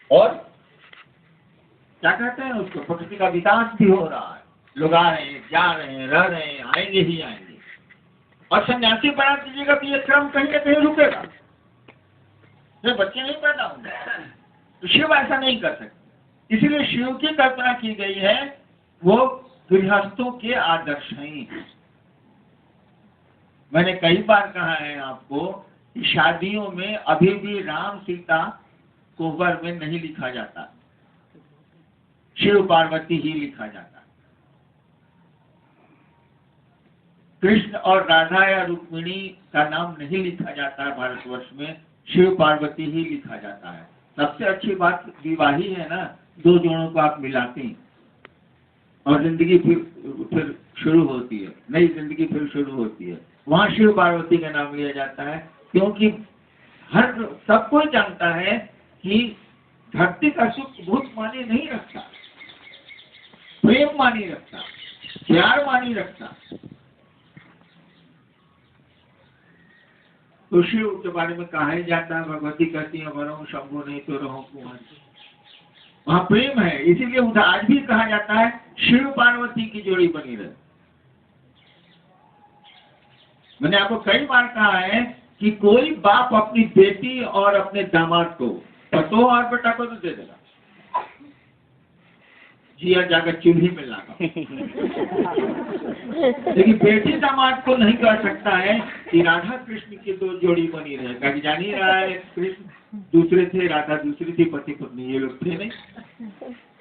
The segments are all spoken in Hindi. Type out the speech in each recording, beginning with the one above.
और क्या कहते हैं उसको, प्रकृति का विकास भी हो रहा है, लोग आ रहे हैं, जा रहे हैं, रह रहे हैं, आएंगे ही आएंगे। और सन्यासी बना दीजिएगा तो ये क्रम कहीं ना कहीं रुकेगा, फिर बच्चे नहीं पैदा होंगे। तो शिव ऐसा नहीं कर सकते, इसीलिए शिव की कल्पना की गई है वो गृहस्थों के आदर्श हैं। मैंने कई बार कहा है आपको कि शादियों में अभी भी राम सीता कोहबर में नहीं लिखा जाता, शिव पार्वती ही लिखा जाता। कृष्ण और राधा या रुक्मिणी का नाम नहीं लिखा जाता है भारतवर्ष में, शिव पार्वती ही लिखा जाता है। सबसे अच्छी बात विवाही है ना, दो जोड़ों को आप मिलाते हैं और जिंदगी फिर शुरू होती है, नई जिंदगी फिर शुरू होती है। वहां शिव पार्वती का नाम लिया जाता है, क्योंकि हर सब कोई जानता है कि धरती का सुख बहुत मानी नहीं रखता, प्रेम मानी रखता, प्यार मानी रखता। तो शिव के बारे में कहा ही जाता है, भगवती कहती है वरो शंभु नहीं तो रहो कुमार। वहां प्रेम है, इसीलिए उधर आज भी कहा जाता है शिव पार्वती की जोड़ी बनी रहे। मैंने आपको कई बार कहा है कि कोई बाप अपनी बेटी और अपने दामाद को, पतो और बेटा को तो दे देगा, जिया जाकर चूल्ही में लागा, लेकिन बेटी दामाद को नहीं कह सकता है कि राधा कृष्ण की तो जोड़ी बनी रहे। कभी जान ही रहा है, कृष्ण दूसरे थे, राधा दूसरी थी, पति पत्नी ये लोग थे नहीं।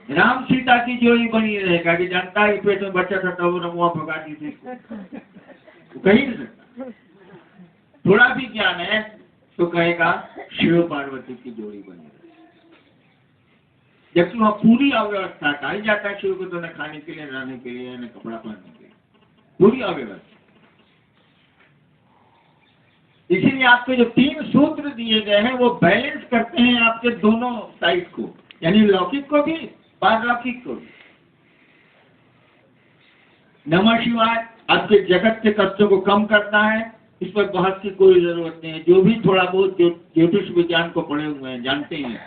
राम सीता की जोड़ी बनी रहे, कभी जानता है पेट में बच्चा था तो वो रमुआ भगा दी थी, कहीं नहीं सकता। थोड़ा भी ज्ञान है तो कहेगा शिव पार्वती की जोड़ी बनी रहे, जबकि वह पूरी अव्यवस्था कहा ही जाता है शिव को, तो न खाने के लिए, न रहने के लिए, न कपड़ा पहनने के लिए, पूरी अव्यवस्था। इसीलिए आपके जो 3 सूत्र दिए गए हैं वो बैलेंस करते हैं आपके दोनों साइड को, यानी लौकिक को भी, पारलौकिक को भी। नमः शिवाय आपके जगत के कष्टों को कम करता है, इस पर बहस की कोई जरूरत नहीं है। जो भी थोड़ा बहुत ज्योतिष विज्ञान को पढ़े हुए हैं जानते हैं,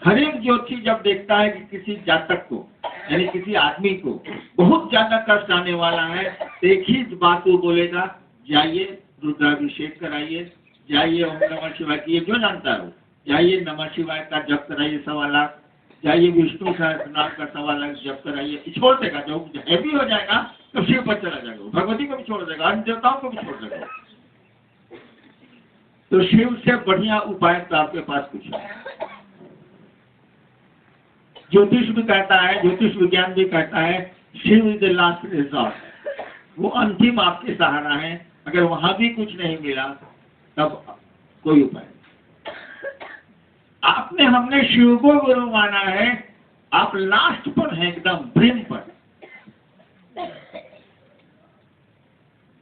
हर एक ज्योतिषी जब देखता है कि किसी जातक को, यानी किसी आदमी को बहुत ज्यादा कष्ट आने वाला है, एक ही बात वो बोलेगा, जाइए रुद्राभिषेक कराइए, जाइए ओम नमः शिवाय की, जो जानता है वो, जाइए नमः शिवाय का जप कराइए 1.25 लाख, जाइए विष्णु सहस्त्रनाम का 1.25 लाख जप कराइए, छोड़ देगा। जो हैवी हो जाएगा तो शिव पर चला जाएगा, भगवती को भी छोड़ देगा, अन्य देवताओं को भी छोड़ देगा। तो शिव से बढ़िया उपाय तो आपके पास कुछ है। ज्योतिष भी कहता है, ज्योतिष विज्ञान भी कहता है Shiva is the last resort, वो अंतिम आपके सहारा है। अगर वहां भी कुछ नहीं मिला तब कोई उपाय नहीं। आपने हमने शिव को गुरु माना है, आप लास्ट पर हैं, एकदम ब्रिम पर।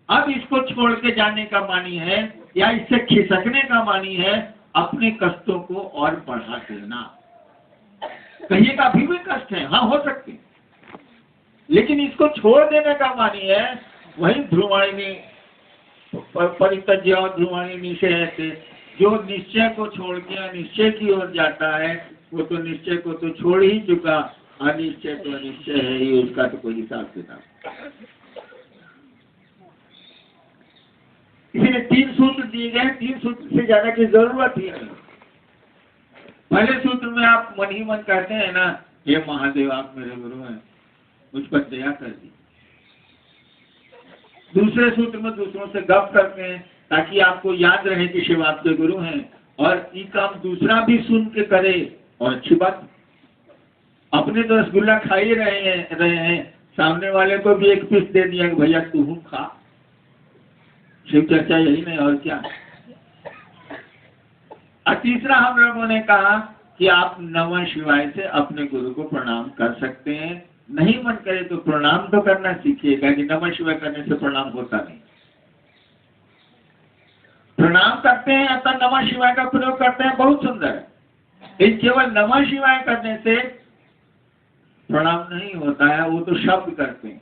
अब इसको छोड़ के जाने का मानी है या इससे खिसकने का मानी है अपने कष्टों को और बढ़ा देना। कहिएगा अभी भी कष्ट है, हाँ हो सकते, लेकिन इसको छोड़ देने का मानी है वही ध्रुवाणी परित्यज्य और ध्रुवाणी निश्चय, जो निश्चय को छोड़ के अनिश्चय की ओर जाता है वो तो निश्चय को तो छोड़ ही चुका, अनिश्चय तो अनिश्चय है ही, उसका तो कोई हिसाब किताब। इसीलिए 3 सूत्र दिए गए, 3 सूत्र से ज्यादा की जरूरत ही नहीं। पहले सूत्र में आप मन ही मन कहते हैं ना, हे महादेव आप मेरे गुरु हैं, मुझ पर दया कर दी। दूसरे सूत्र में दूसरों से गप करते हैं ताकि आपको याद रहे कि शिव आपके गुरु हैं, और ये काम दूसरा भी सुन के करे। और अच्छी बात, अपने तो रसगुल्ला खा ही रहे हैं, सामने वाले को भी एक पीस दे दिया कि भैया तू खा। शिव चर्चा यही नहीं और क्या। और तीसरा हम लोगों ने कहा कि आप नमः शिवाय से अपने गुरु को प्रणाम कर सकते हैं। नहीं मन करे तो प्रणाम तो करना सीखिएगा, कि नमः शिवाय करने से प्रणाम होता नहीं। प्रणाम करते हैं अतः नमः शिवाय का प्रयोग करते हैं, बहुत सुंदर है। लेकिन केवल नमः शिवाय करने से प्रणाम नहीं होता है, वो तो शब्द करते हैं।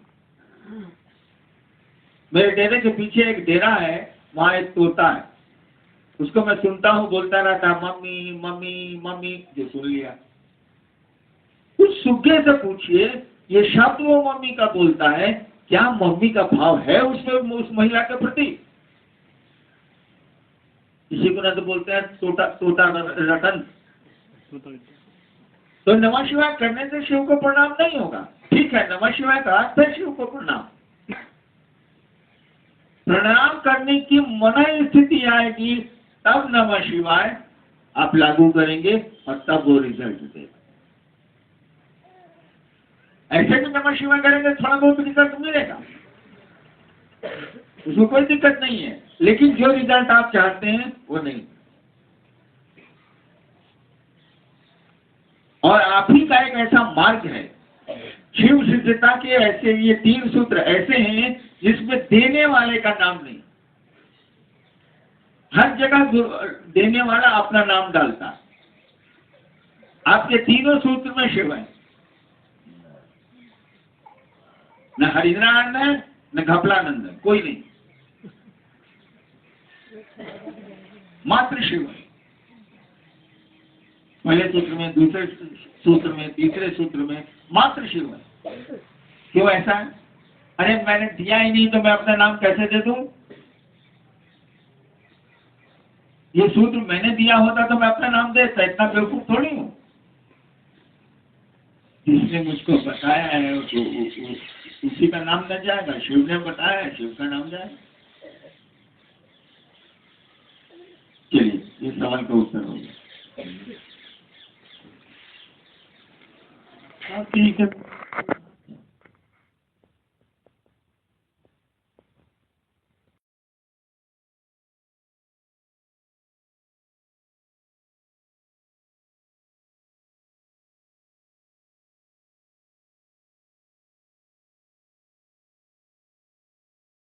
मेरे डेरे के पीछे एक डेरा है, वहां एक तोता है, उसको मैं सुनता हूँ बोलता रहता है मम्मी मम्मी मम्मी, जो सुन लिया। गुग्गे से पूछिए, ये शब्द वो मम्मी का बोलता है, क्या मम्मी का भाव है उसमें उस महिला के प्रति? किसी को ना तो बोलते हैं तोता तोता रतन। तो नमः शिवाय करने से शिव को प्रणाम नहीं होगा। ठीक है, नमः शिवाय का अर्थ है शिव को प्रणाम। प्रणाम करने की मना स्थिति आएगी तब नमः शिवाय आप लागू करेंगे और तब वो रिजल्ट देगा। ऐसे भी नमः शिवाय करेंगे थोड़ा बहुत रिजल्ट मिलेगा, उसमें कोई दिक्कत नहीं है, लेकिन जो रिजल्ट आप चाहते हैं वो नहीं। और आप ही का एक ऐसा मार्ग है, शिव सिद्धता के ऐसे ये 3 सूत्र ऐसे हैं जिसमें देने वाले का नाम नहीं। हर जगह देने वाला अपना नाम डालता है। आपके तीनों सूत्र में शिव है, न हरिद्रानंद है न घपलानंद है, कोई नहीं, मात्र शिव है। पहले सूत्र में, दूसरे सूत्र में, तीसरे सूत्र में मात्र शिव है। क्यों ऐसा है? अरे मैंने दिया ही नहीं तो मैं अपना नाम कैसे दे दूं? ये सूत्र मैंने दिया होता तो मैं अपना नाम देता, इतना बेवकूफ थोड़ी हूं। जिसने मुझको बताया है उसी का नाम न जाएगा, शिव ने बताया है शिव का नाम जाएगा। चलिए, ये सवाल का उत्तर हो गया। ठीक है।